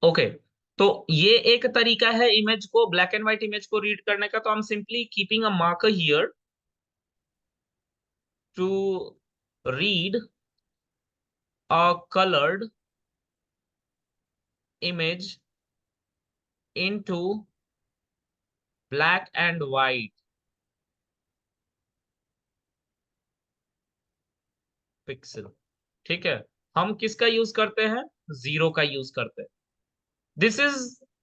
Okay, तो ये एक तरीका है इमेज को, ब्लैक एंड व्हाइट इमेज को रीड करने का। तो हम simply keeping a marker here to read a coloured image into black and white pixel. ठीक है, हम किसका यूज करते हैं? जीरो का यूज करते हैं। This is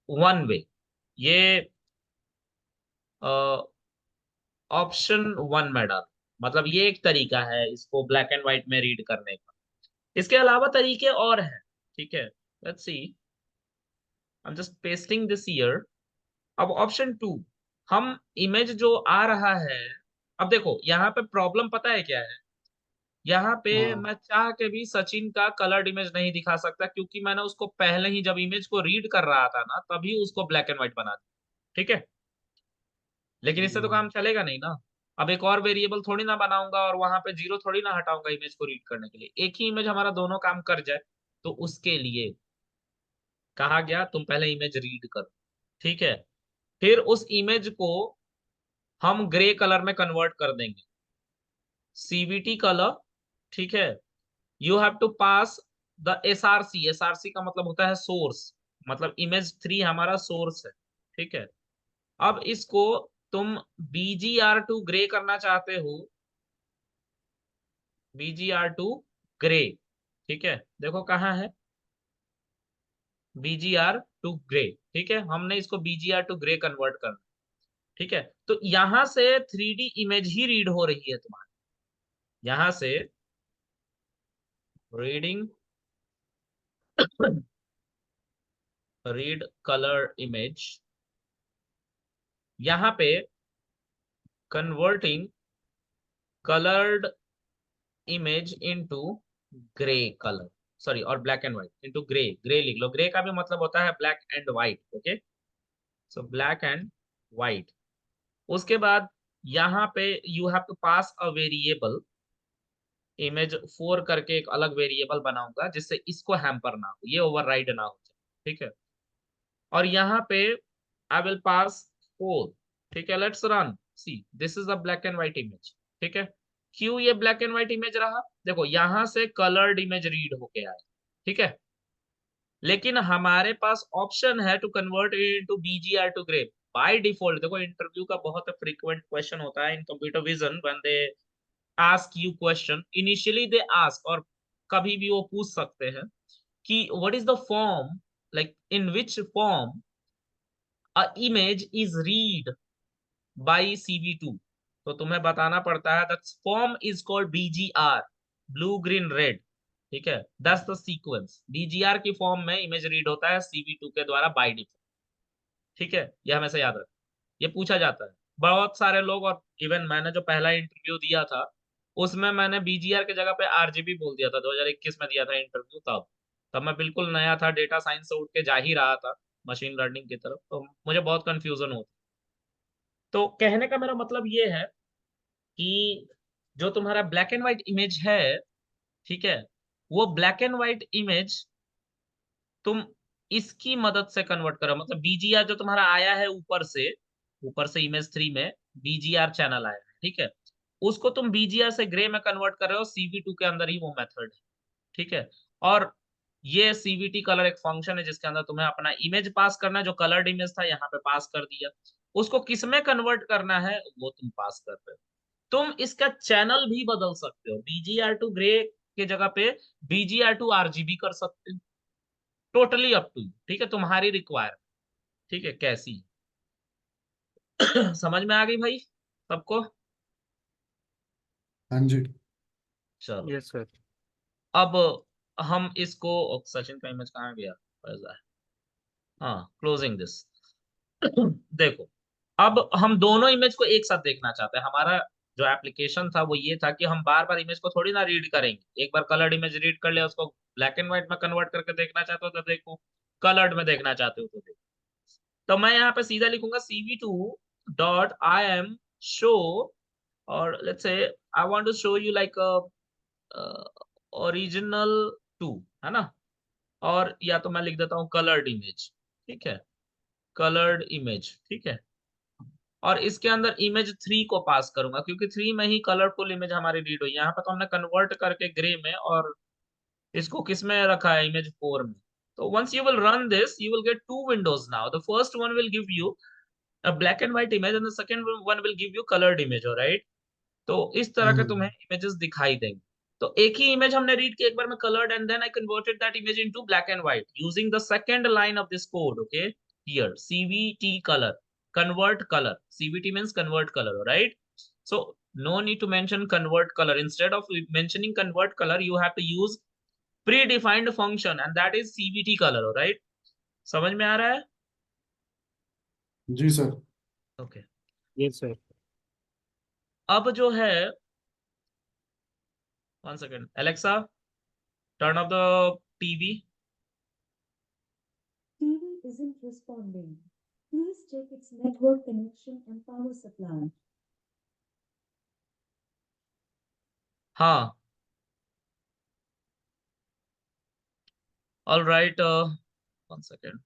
one way. ये ऑप्शन वन में डाल, मतलब ये एक तरीका है इसको ब्लैक एंड व्हाइट में रीड करने का। इसके अलावा तरीके और हैं। ठीक है, let's see, I am just pasting this here. अब ऑप्शन टू, हम इमेज जो आ रहा है, अब देखो यहाँ पे प्रॉब्लम पता है क्या है। यहाँ पे हाँ। मैं चाह के भी सचिन का कलर्ड इमेज नहीं दिखा सकता, क्योंकि मैंने उसको पहले ही जब इमेज को रीड कर रहा था ना, तभी उसको ब्लैक एंड व्हाइट बना दिया। ठीक है, लेकिन इससे तो हम्म। काम चलेगा नहीं ना। अब एक और वेरिएबल थोड़ी ना बनाऊंगा और वहां पे जीरो थोड़ी ना हटाऊंगा इमेज को रीड करने के लिए। एक ही इमेज हमारा दोनों काम कर जाए, तो उसके लिए कहा गया तुम पहले इमेज रीड करो। ठीक है, फिर उस इमेज को हम ग्रे कलर में कन्वर्ट कर देंगे, सीवीटी कलर। ठीक है, you have to pass the SRC. SRC का मतलब होता है सोर्स, मतलब इमेज थ्री हमारा सोर्स है। ठीक है, अब इसको तुम BGR टू ग्रे करना चाहते हो, BGR टू ग्रे। ठीक है, देखो कहाँ है BGR टू ग्रे। ठीक है, हमने इसको BGR टू ग्रे कन्वर्ट करना। ठीक है, तो यहां से 3D इमेज ही रीड हो रही है तुम्हारी। यहां से रीडिंग रीड कलर इमेज, यहां पे converting coloured image into grey colour, sorry, और black and white into grey. Grey लिख लो, ग्रे का भी मतलब होता है black and white. Okay, so black and white. उसके बाद यहाँ पे you have to pass a variable, image four करके एक अलग वेरिएबल बनाऊंगा जिससे इसको हैम्पर ना हो, ये ओवरराइड ना हो जाए। ठीक है, और यहाँ पे आई विल पास फोर। ठीक है, let's run, see this is a black and white image. ठीक है, क्यों ये ब्लैक एंड व्हाइट इमेज रहा? देखो यहां से कलर्ड इमेज रीड होके आया। ठीक है, लेकिन हमारे पास ऑप्शन है to convert it into BGR to grey. By default देखो, इंटरव्यू का बहुत फ्रीक्वेंट क्वेश्चन होता है in computer vision, when they ask you question, initially they ask, और कभी भी वो पूछ सकते हैं कि what is the form, like in which form a image is read by CV2। तो तुम्हें बताना पड़ता है that form is called BGR, blue green red. ठीक है, दैट्स द सीक्वेंस। BGR की फॉर्म में इमेज रीड होता है CV2 के द्वारा बाय डिफॉल्ट। ठीक है, ये हमेशा याद रखना, ये पूछा जाता है बहुत सारे लोग। और इवन मैंने जो पहला इंटरव्यू दिया था, उसमें मैंने BGR की जगह पे RGB बोल दिया था। 2021 में दिया था इंटरव्यू, तब तब मैं बिल्कुल नया था, डेटा साइंस से उठ के जा ही रहा था मशीन लर्निंग की तरफ, तो मुझे बहुत कंफ्यूजन होती। तो कहने का मेरा मतलब ये है कि जो तुम्हारा ब्लैक एंड व्हाइट इमेज है, ठीक है, वो ब्लैक एंड व्हाइट इमेज तुम इसकी मदद से कन्वर्ट करो। मतलब BGR जो तुम्हारा आया है ऊपर से इमेज थ्री में BGR चैनल आया है। ठीक है, उसको तुम BGR से ग्रे में कन्वर्ट कर रहे हो, CV2 के अंदर ही वो मेथड है। ठीक है, और ये CVT कलर एक फंक्शन है जिसके अंदर तुम्हें अपना इमेज पास करना है। जो कलर्ड इमेज था यहाँ पे पास कर दिया, उसको किस में कन्वर्ट करना है वो तुम पास कर रहे हो। तुम इसका चैनल भी बदल सकते हो, BGR टू ग्रे के जगह पे BGR टू RGB कर सकते हो। टोटली अप टू यू, ठीक है, तुम्हारी रिक्वायरमेंट। ठीक है, कैसी समझ में आ गई भाई सबको? हाँ जी। चलो, यस सर। अब हम इसको, सचिन का इमेज कहाँ गया? ऐसा है, हाँ, क्लोजिंग दिस। देखो, अब हम दोनों इमेज को एक साथ देखना चाहते हैं। हमारा जो एप्लीकेशन था वो ये था कि हम बार बार इमेज को थोड़ी ना रीड करेंगे। एक बार कलर्ड इमेज रीड कर लिया, उसको ब्लैक एंड व्हाइट में कन्वर्ट करके देखना चाहते हो तो देखो, कलर्ड में देखना चाहते हो तो देखो। तो मैं यहाँ पे सीधा लिखूंगा CV2 डॉट शो, और let's say I want to show you like original too, है ना, और या तो मैं लिख देता हूँ कलर्ड इमेज, ठीक है, कलर्ड इमेज, ठीक है। और इसके अंदर इमेज 3 को पास करूंगा क्योंकि 3 में ही कलरफुल इमेज हमारी रीड हुई। यहाँ पे तो हमने कन्वर्ट करके ग्रे में, और इसको किस में रखा है, इमेज 4 में। तो once you will run this you will get two windows now. The first one will give you a black and white image and the second one will give you coloured image, alright. तो इस तरह के तुम्हें images दिखाई देंगे। तो एक ही image हमने रीड की एक बार में coloured, and then I converted that image into black and white using the second line of this code, okay, here CVT color, convert color. CVT means convert color, right? So no need to mention convert color. Instead of mentioning convert color, you have to use predefined function, and that is CVT color, right? समझ में आ रहा है? जी sir. Okay okay. Yes sir. अब जो है, 1 second, Alexa, turn off the TV. TV isn't responding. Please check its network connection and power supply. हाँ, all right, 1 second.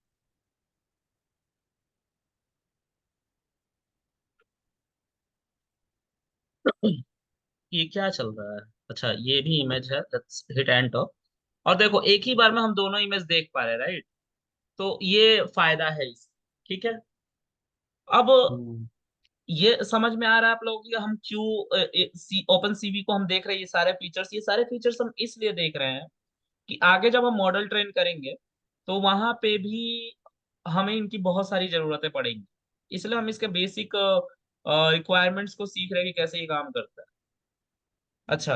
ये क्या चल रहा है? अच्छा, ये भी इमेज है, लेट्स हिट एंटर। और देखो एक ही बार में हम दोनों इमेज देख पा रहे हैं, राइट? तो ये फायदा है इस, ठीक है। अब ये समझ में आ रहा है आप लोगों को हम क्यों ओपन सीवी को हम देख रहे हैं। ये सारे फीचर्स हम इसलिए देख रहे हैं कि आगे जब हम मॉडल ट्रेन करेंगे तो वहां पे भी हमें इनकी बहुत सारी जरूरतें पड़ेंगी। इसलिए हम इसके बेसिक रिक्वायरमेंट्स को सीख रहे हैं कि कैसे ये काम करता है। अच्छा,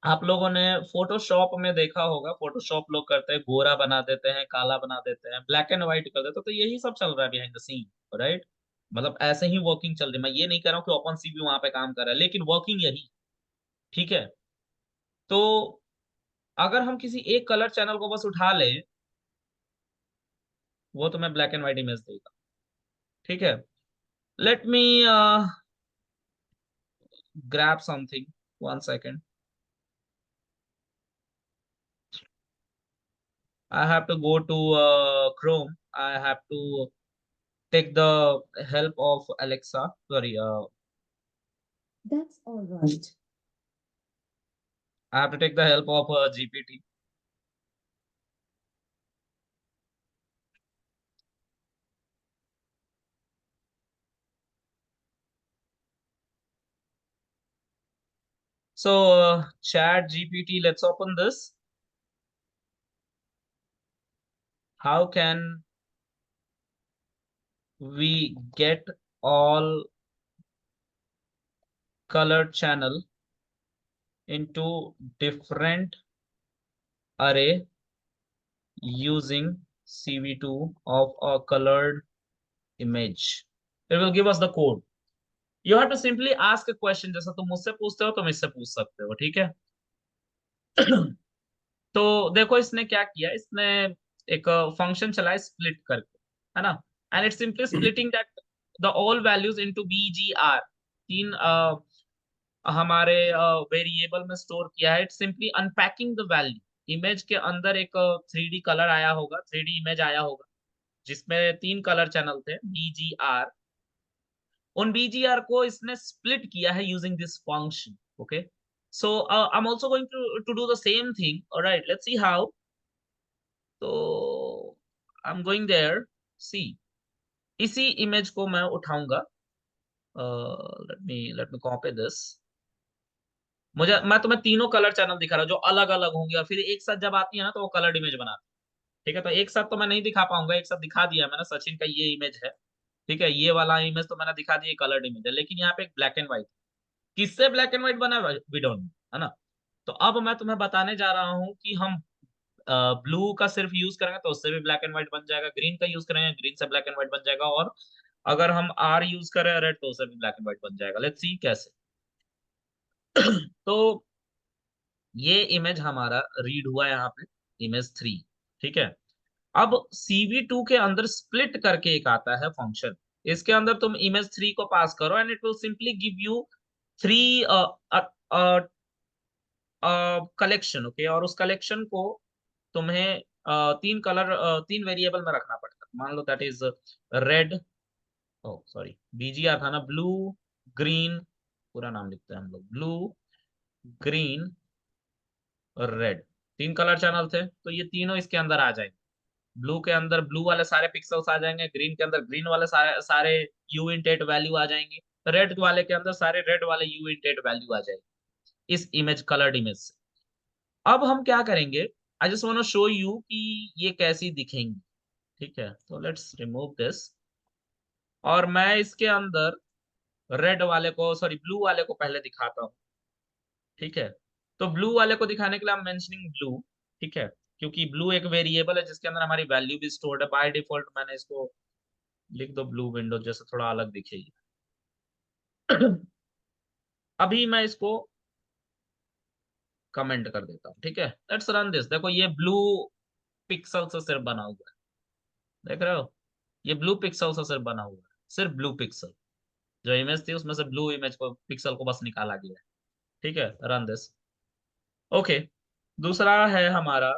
आप लोगों ने फोटोशॉप में देखा होगा, फोटोशॉप लोग करते हैं, गोरा बना देते हैं, काला बना देते हैं, ब्लैक एंड व्हाइट कर देते हैं। तो यही सब चल रहा है बिहाइंड द सीन, राइट? मतलब ऐसे ही वर्किंग चल रही है। मैं ये नहीं कह रहा हूँ कि ओपन सीवी वहां पे काम कर रहा है, लेकिन वर्किंग यही, ठीक है। तो अगर हम किसी एक कलर चैनल को बस उठा लें, वो तो मैं ब्लैक एंड व्हाइट इमेज देगा, ठीक है। Let me grab something, 1 second. I have to go to Chrome. I have to take the help of Alexa. Sorry, That's all right. I have to take the help of GPT. So, Chat GPT, let's open this. How can we get all colored channel into different array using CV2 of a colored image? It will give us the code. You have to simply ask a question, जैसा तुम मुझसे पूछते हो तुम इससे पूछ सकते हो, ठीक है। तो देखो इसने क्या किया, इसने एक फंक्शन चलाया स्प्लिट करके, है ना। And it's simply splitting that the all values into BGR, तीन हमारे वेरिएबल में स्टोर किया है। It's simply unpacking the value. Image के अंदर एक 3D कलर आया होगा, 3D इमेज आया होगा जिसमें 3 कलर चैनल थे, BGR। उन BGR को इसने स्प्लिट किया है using this function, okay. So I'm also going to do the same thing. All right, let's see how. तो I'm going there. See, इसी इमेज को मैं उठाऊंगा। let me copy this. मैं तुम्हें तीनों कलर चैनल दिखा रहा हूँ जो अलग अलग होंगे, और फिर एक साथ जब आती है ना तो वो कलर्ड इमेज बनाती है, ठीक है। तो एक साथ तो मैं नहीं दिखा पाऊंगा, एक साथ दिखा दिया मैंने, सचिन का ये इमेज है, ठीक है। ये वाला इमेज तो मैंने दिखा दिया, कलर्ड इमेज है, लेकिन यहाँ पे एक ब्लैक एंड व्हाइट, किससे ब्लैक एंड व्हाइट बना वी डोंट नो, है ना। तो अब मैं तुम्हें बताने जा रहा हूँ कि हम ब्लू का सिर्फ यूज करेंगे तो उससे भी ब्लैक एंड व्हाइट बन जाएगा, ग्रीन का यूज करेंगे ग्रीन से ब्लैक एंड व्हाइट बन जाएगा, और अगर हम R यूज करें रेड तो उससे भी ब्लैक एंड व्हाइट बन जाएगा। लेट्स सी कैसे। तो ये इमेज हमारा रीड हुआ यहाँ पे, इमेज 3, ठीक है। अब CV2 के अंदर स्प्लिट करके एक आता है फंक्शन, इसके अंदर तुम इमेज 3 को पास करो and it will simply give you 3 collection, okay. और उस कलेक्शन को तुम्हें तीन वेरिएबल में रखना पड़ेगा। मान लो that is red, oh sorry BGR था ना, ब्लू ग्रीन, पूरा नाम लिखते हैं हम लोग, ब्लू ग्रीन रेड, तीन कलर चैनल थे, तो ये तीनों इसके अंदर आ जाएंगे। ब्लू के अंदर ब्लू वाले सारे पिक्सल्स आ जाएंगे, ग्रीन के अंदर ग्रीन वाले सारे सारे यू इंटेट वैल्यू आ जाएंगी, रेड वाले के अंदर सारे रेड वाले यू इंटेट वैल्यू आ जाएगी इस इमेज, कलर्ड इमेज से। अब हम क्या करेंगे, I just want to show you कि ये कैसी दिखेंगी। ठीक है, तो लेट्स रिमूव दिस, और मैं इसके अंदर रेड वाले को, सॉरी ब्लू वाले को पहले दिखाता हूँ। ठीक है, तो ब्लू वाले को दिखाने के लिए हम मेंशनिंग ब्लू। ठीक है, क्योंकि ब्लू एक वेरिएबल है जिसके अंदर हमारी वैल्यू भी स्टोर्ड है। बाय डिफॉल्ट मैंने इसको लिख दो ब्लू विंडो, जैसे थोड़ा अलग दिखेगी। अभी मैं इसको कमेंट कर देता हूँ। ठीक है, लेट्स रन दिस। देखो ये ब्लू पिक्सल से सिर्फ बना हुआ है, देख रहे हो, ये ब्लू पिक्सल से सिर्फ बना हुआ है, सिर्फ ब्लू पिक्सल। जो इमेज थी उसमें से ब्लू इमेज को, पिक्सल को बस निकाला गया है। ठीक है, रन दिस। ओके, दूसरा है हमारा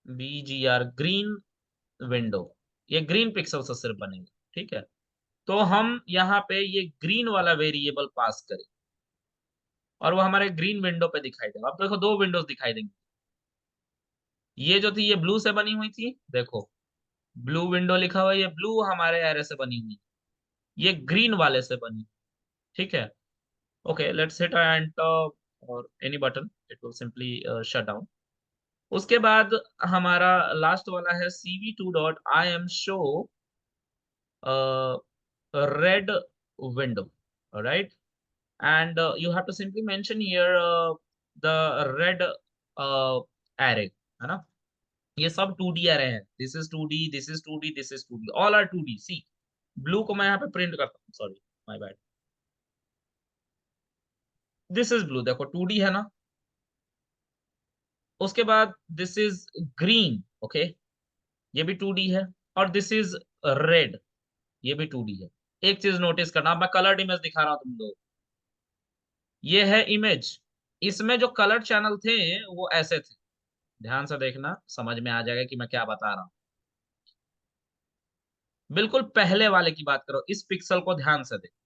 बीजीआर ग्रीन विंडो, ये ग्रीन पिक्सल से सिर्फ बनेगा। ठीक है, तो हम यहाँ पे ये ग्रीन वाला वेरिएबल पास करें और वो हमारे ग्रीन विंडो पे दिखाई देगा। अब देखो दो विंडोज दिखाई देंगी, ये जो थी ये ब्लू से बनी हुई थी, देखो ब्लू विंडो लिखा हुआ है, ये ब्लू हमारे एरे से बनी हुई, ये ग्रीन वाले से बनी। ठीक है, ओके लेट्स हिट एंटर और any button, it will simply shut down. उसके बाद हमारा लास्ट वाला है cv2 dot I am show red window, all right, and you have to simply mention here the red array, है ना। ये सब 2D array है, this is 2D, this is 2D, this is 2D, all are 2D। see, blue को मैं यहाँ पे print करता हूँ, sorry my bad, this is blue, देखो 2D है ना। उसके बाद दिस इज ग्रीन, ओके, ये भी 2D है, और दिस इज रेड, ये भी 2D है। एक चीज नोटिस करना, मैं कलर्ड इमेज दिखा रहा हूँ तुम लोग, ये है इमेज, इसमें जो कलर चैनल थे वो ऐसे थे, ध्यान से देखना समझ में आ जाएगा कि मैं क्या बता रहा हूं। बिल्कुल पहले वाले की बात करो, इस पिक्सल को ध्यान से देखो।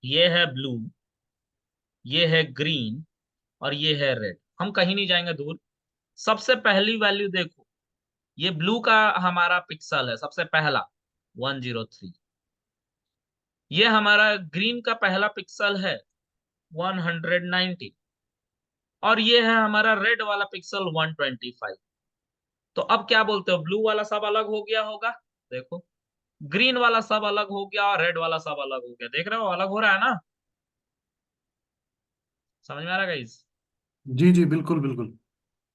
ये है ब्लू, ये है ग्रीन, और ये है रेड। हम कहीं नहीं जाएंगे दूर, सबसे पहली वैल्यू देखो, ये ब्लू का हमारा पिक्सल है सबसे पहला 103, ये हमारा ग्रीन का पहला पिक्सल है 190, और ये है हमारा रेड वाला पिक्सल 125। तो अब क्या बोलते हो, ब्लू वाला सब अलग हो गया होगा, देखो ग्रीन वाला सब अलग हो गया और रेड वाला सब अलग हो गया, देख रहे हो अलग हो रहा है ना। समझ में आ रहा है गाइस। जी जी बिल्कुल बिल्कुल।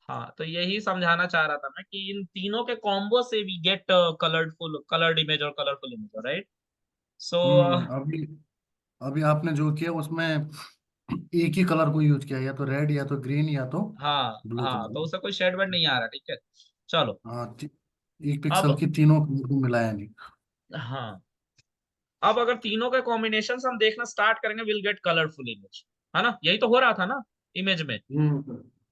हाँ, तो यही समझाना चाह रहा था मैं कि इन तीनों के कॉम्बो से we get colourful, coloured image और कलरफुल इमेज, राइट। सो अभी अभी आपने जो किया उसमें एक ही कलर को यूज किया, या तो रेड या तो ग्रीन या तो हाँ ब्लू हाँ, तो कलर। उससे कोई शेड वेड नहीं आ रहा, ठीक है। चलो हाँ एक अब, पिक्सल की तीनों कलर को मिलाया नहीं। हाँ अब अगर तीनों के कॉम्बिनेशन हम देखना स्टार्ट करेंगे, विल गेट कलरफुल इमेज, है ना, यही तो हो रहा था ना इमेज में।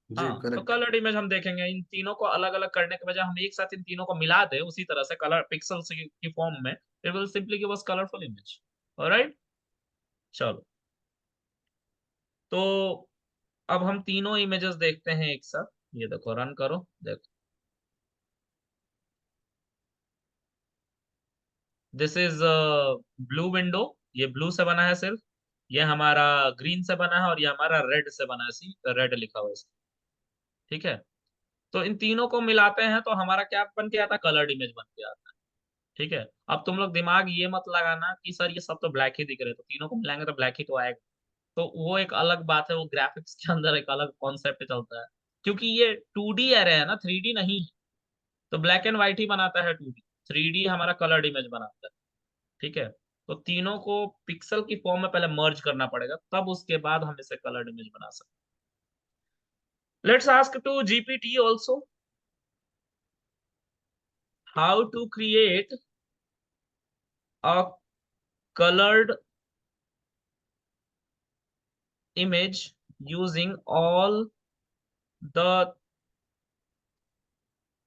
जी हाँ, तो करेक्ट। कलर्ड इमेज हम देखेंगे, इन तीनों को अलग अलग करने के बजाय हम एक साथ इन तीनों को मिला दे उसी तरह से कलर पिक्सल्स की फॉर्म में, it will simply give us colourful image. Alright, चलो, तो अब हम तीनों इमेजेस देखते हैं एक साथ। ये देखो, रन करो, देखो दिस इज ब्लू विंडो, ये ब्लू से बना है सिर्फ, ये हमारा ग्रीन से बना है, और ये हमारा रेड से बना है, सी रेड लिखा हुआ है इसमें। ठीक है, तो इन तीनों को मिलाते हैं तो हमारा क्या बन के आता है, कलर्ड इमेज बन के आता है। ठीक है, अब तुम लोग दिमाग ये मत लगाना कि सर ये सब तो ब्लैक ही दिख रहे हैं, तो तीनों को मिलाएंगे तो ब्लैक ही तो आएगा। तो वो एक अलग बात है, वो ग्राफिक्स के अंदर एक अलग कॉन्सेप्ट चलता है, क्योंकि ये 2D एरे है ना, 3D नहीं है। तो ब्लैक एंड व्हाइट ही बनाता है 2D, 3D हमारा कलर्ड इमेज बनाता है। ठीक है, तो तीनों को पिक्सल की फॉर्म में पहले मर्ज करना पड़ेगा, तब उसके बाद हम इसे कलर्ड इमेज बना सकते हैं। Let's ask to GPT also how to create a colored image using all the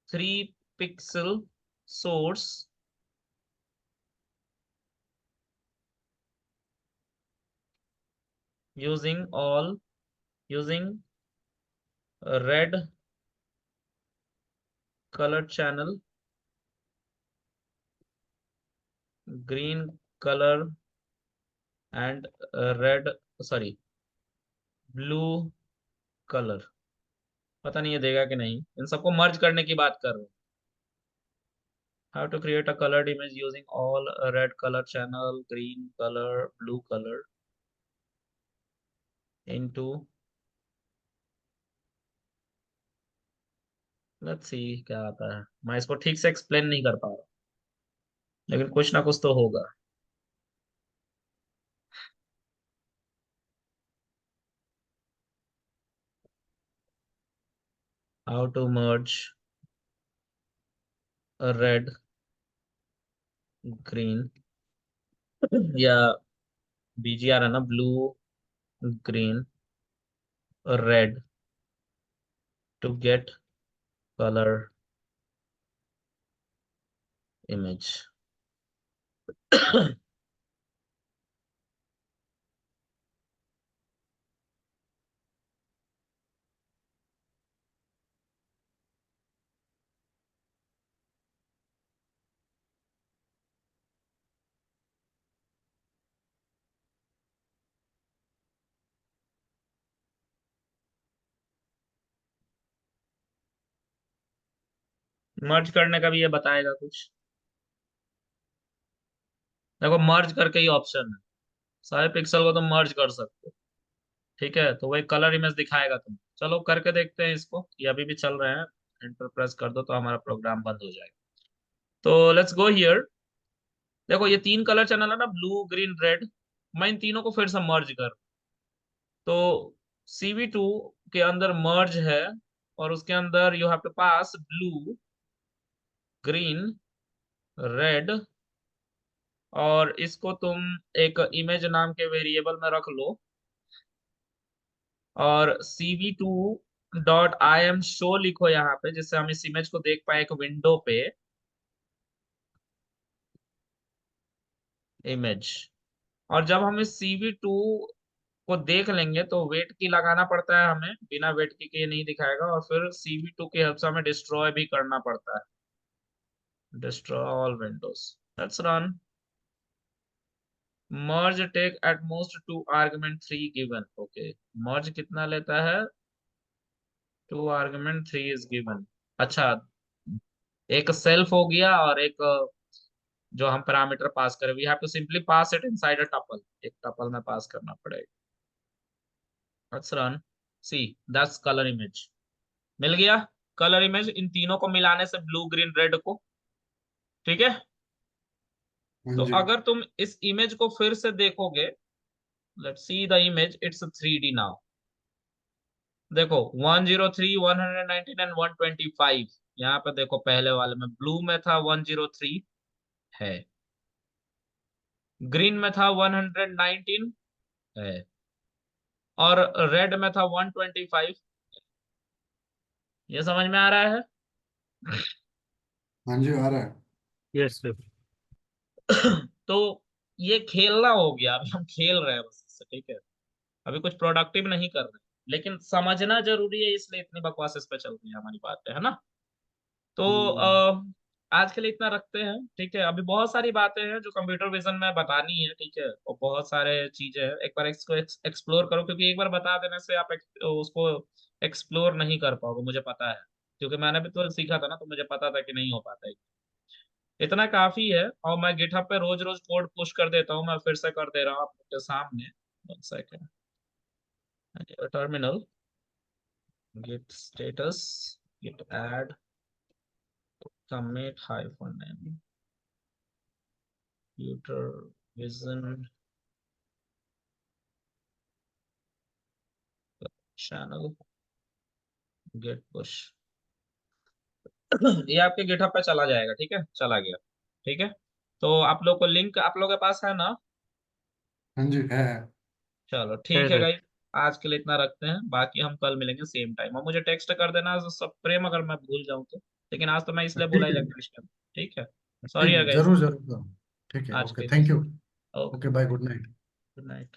3 pixel source using a red color channel, green color and blue color. पता नहीं ये देगा कि नहीं, इन सबको मर्ज करने की बात कर रहे हैं. How to create a colored image using all a red color channel, green color, blue color into, let's see क्या आता है. मैं इसको ठीक से एक्सप्लेन नहीं कर पा रहा, लेकिन कुछ ना कुछ तो होगा. How to merge a red, green या BGR है ना, blue, green, red to get color image. मर्ज करने का भी ये बताएगा कुछ. देखो मर्ज करके ही ऑप्शन है, सारे पिक्सल को तुम मर्ज कर सकते हो. ठीक है, तो वही कलर इमेज दिखाएगा तुम. चलो करके देखते हैं इसको, ये अभी भी चल रहे हैं. एंटर प्रेस कर दो तो हमारा प्रोग्राम बंद हो जाएगा. तो लेट्स गो हियर. देखो ये 3 कलर चैनल है ना, ब्लू, ग्रीन, रेड. मैं इन तीनों को फिर से मर्ज कर, तो CV2 के अंदर मर्ज है, और उसके अंदर you have to pass blue, green, red, और इसको तुम एक इमेज नाम के वेरिएबल में रख लो, और CV2.IM show लिखो यहाँ पे, जिससे हम इस इमेज को देख पाए एक विंडो पे. इमेज, और जब हम इस CV2 को देख लेंगे तो वेट की लगाना पड़ता है हमें, बिना वेट की के ये नहीं दिखाएगा, और फिर CV2 की हेल्प से हमें डिस्ट्रॉय भी करना पड़ता है. Destroy all windows. Let's run. Merge take at most 2 argument 3 given. Okay, merge कितना लेता है? 2 आर्गुमेंट 3 इज गिवन. अच्छा, एक सेल्फ हो गया और एक जो हम पैरामीटर पास करें. We have to simply pass it inside a tuple, एक टपल में पास करना पड़ेगा. Let's run. See, that's colour image. मिल गया कलर इमेज इन तीनों को मिलाने से, ब्लू, ग्रीन, रेड को. ठीक है, हाँ तो जी. अगर तुम इस इमेज को फिर से देखोगे, let's see the image, it's 3D now. देखो 103, 119 एंड 125. यहाँ पे देखो पहले वाले में ब्लू में था 103 है, ग्रीन में था 119 है, और रेड में था 125. ये समझ में आ रहा है? हाँ जी, आ रहा है. Yes sir. तो ये खेलना हो गया, अभी हम खेल रहे हैं बस इससे. ठीक है, अभी कुछ प्रोडक्टिव नहीं कर रहे, लेकिन समझना जरूरी है, इसलिए इतनी बकवास इस पे चल रही है हमारी बातें, है ना. तो आज के लिए इतना रखते हैं. ठीक है, अभी बहुत सारी बातें हैं जो कंप्यूटर विजन में बतानी है. ठीक है, और बहुत सारे चीजें हैं, एक बार इसको एक्सप्लोर करो, क्योंकि एक बार बता देने से आप उसको एक्सप्लोर नहीं कर पाओगे, मुझे पता है, क्योंकि मैंने भी तो सीखा था ना, तो मुझे पता था कि नहीं हो पाता है. इतना काफी है, और मैं गिटहब पे रोज रोज कोड पुश कर देता हूँ. मैं फिर से कर दे रहा हूँ आप लोग के सामने. 1 second. Terminal, git status, git add, commit -m, computer vision channel, git push. ये आपके गिटहब पे चला जाएगा. ठीक है, चला गया. ठीक है, तो आप लोग को लिंक आप लोगों के पास है ना? हाँ जी, है. चलो है ठीक है सर। गाइस. आज के लिए इतना रखते हैं, बाकी हम कल मिलेंगे सेम टाइम। और मुझे टेक्स्ट कर देना सब प्रेम, अगर मैं भूल जाऊं तो। लेकिन आज तो मैं इसलिए बोला ठीक है, इलेक्ट्रिशियन। ठीक है, ठीक सॉरी है, गाइस, जरूर जरूर। ठीक है, आज के ओके, लिए थैंक बस। You. Okay, okay, bye, good night. Good night.